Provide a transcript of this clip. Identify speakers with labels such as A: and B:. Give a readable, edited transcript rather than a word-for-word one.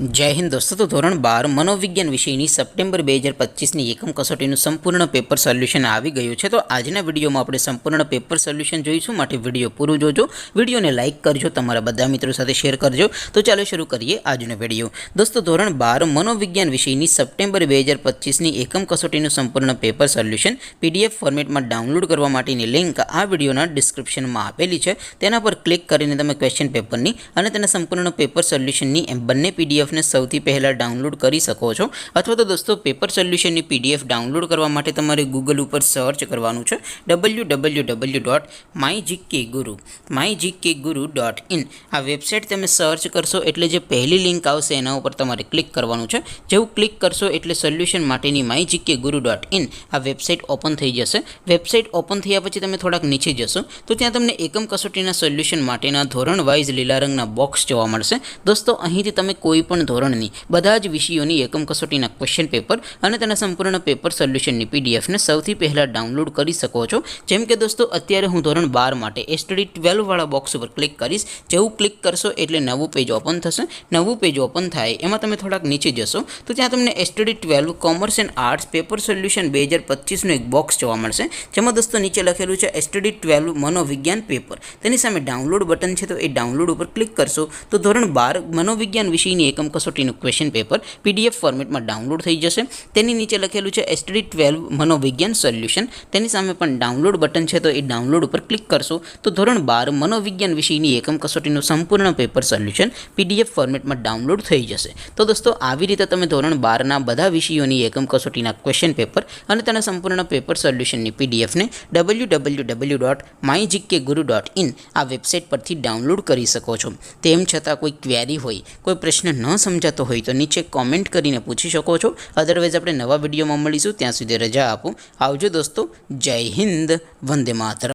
A: જય હિન્દ દોસ્તો, તો ધોરણ 12 મનોવિજ્ઞાન વિષયની સપ્ટેમ્બર 2025ની એકમ કસોટીનું સંપૂર્ણ પેપર સોલ્યુશન આવી ગયું છે। તો આજના વિડીયોમાં આપણે સંપૂર્ણ પેપર સોલ્યુશન જોઈશું, માટે વિડીયો પૂરું જોજો, વિડીયોને લાઇક કરજો, તમારા બધા મિત્રો સાથે શેર કરજો। તો ચાલો શરૂ કરીએ આજનો વિડીયો। દોસ્તો, ધોરણ 12 મનોવિજ્ઞાન વિષયની સપ્ટેમ્બર 2025ની એકમ કસોટીનું સંપૂર્ણ પેપર સોલ્યુશન PDF ફોર્મેટમાં ડાઉનલોડ કરવા માટેની લિંક આ વિડીયોના ડિસ્ક્રિપ્શનમાં આપેલી છે। તેના પર ક્લિક કરીને તમે ક્વેશ્ચન પેપરની અને તેના સંપૂર્ણ પેપર સોલ્યુશનની બંને PDF ने સૌથી પહેલા ડાઉનલોડ કરી શકો છો। અથવા તો દોસ્તો, પેપર સોલ્યુશનની PDF ડાઉનલોડ કરવા માટે તમારે ગૂગલ ઉપર સર્ચ કરવાનું છે www.mygkguru.in। આ વેબસાઇટ તમે સર્ચ કરશો એટલે જે પહેલી લિંક આવશે એના ઉપર તમારે ક્લિક કરવાનું છે। જેવું ક્લિક કરશો એટલે સોલ્યુશન માટેની mygkguru.in આ વેબસાઇટ ઓપન થઈ જશે। વેબસાઇટ ઓપન થયા પછી તમે થોડાક નીચે જશો તો ત્યાં તમને એકમ કસોટીના સોલ્યુશન માટેના ધોરણ વાઇઝ લીલા રંગના બોક્સ જોવા મળશે। દોસ્તો, અહીંથી તમે કોઈ પણ ધોરણની બધા જ વિષયોની એકમ કસોટીના ક્વેશ્ચન પેપર અને તેના સંપૂર્ણ પેપર સોલ્યુશનની PDF ને સૌથી પહેલા ડાઉનલોડ કરી શકો છો। જેમ કે દોસ્તો, અત્યારે હું ધોરણ 12 માટે STD 12 વાળા બોક્સ ઉપર ક્લિક કરીશ। જેવું ક્લિક કરશો એટલે નવું પેજ ઓપન થશે। નવું પેજ ઓપન થાય એમાં તમે થોડાક નીચે જશો તો ત્યાં તમને STD 12 commerce and arts paper solution 2025નું એક બોક્સ જોવા મળશે। જેમાં દોસ્તો નીચે લખેલું છે STD 12 મનોવિજ્ઞાન પેપર। તેની સામે ડાઉનલોડ બટન છે, તો એ ડાઉનલોડ ઉપર ક્લિક કરશો તો ધોરણ 12 મનોવિજ્ઞાન વિષયની એકમ કસોટીનું ક્વેશ્ચન પેપર PDF ફોર્મેટમાં ડાઉનલોડ થઈ જશે। તેની નીચે લખેલું છે STD 12 મનોવિજ્ઞાન સોલ્યુશન। તેની સામે પણ ડાઉનલોડ બટન છે, તો એ ડાઉનલોડ ઉપર ક્લિક કરશો તો ધોરણ 12 મનોવિજ્ઞાન વિષયની એકમ કસોટીનું સંપૂર્ણ પેપર સોલ્યુશન PDF ફોર્મેટમાં ડાઉનલોડ થઈ જશે। તો દોસ્તો, આવી રીતે તમે ધોરણ 12ના બધા વિષયોની એકમ કસોટીના ક્વેશ્ચન પેપર અને તેના સંપૂર્ણ પેપર સોલ્યુશનની PDF ને www.mygkguru.in આ વેબસાઇટ પરથી ડાઉનલોડ કરી શકો છો। તેમ છતાં કોઈ ક્વેરી હોય, કોઈ પ્રશ્ન ન સમજાતો હોય તો નીચે કોમેન્ટ કરીને પૂછી શકો છો। અધરવાઇઝ આપણે નવા વિડીયોમાં મળીશું, ત્યાં સુધી રજા આપો। આવજો દોસ્તો, જય હિન્દ, વંદે માતરમ।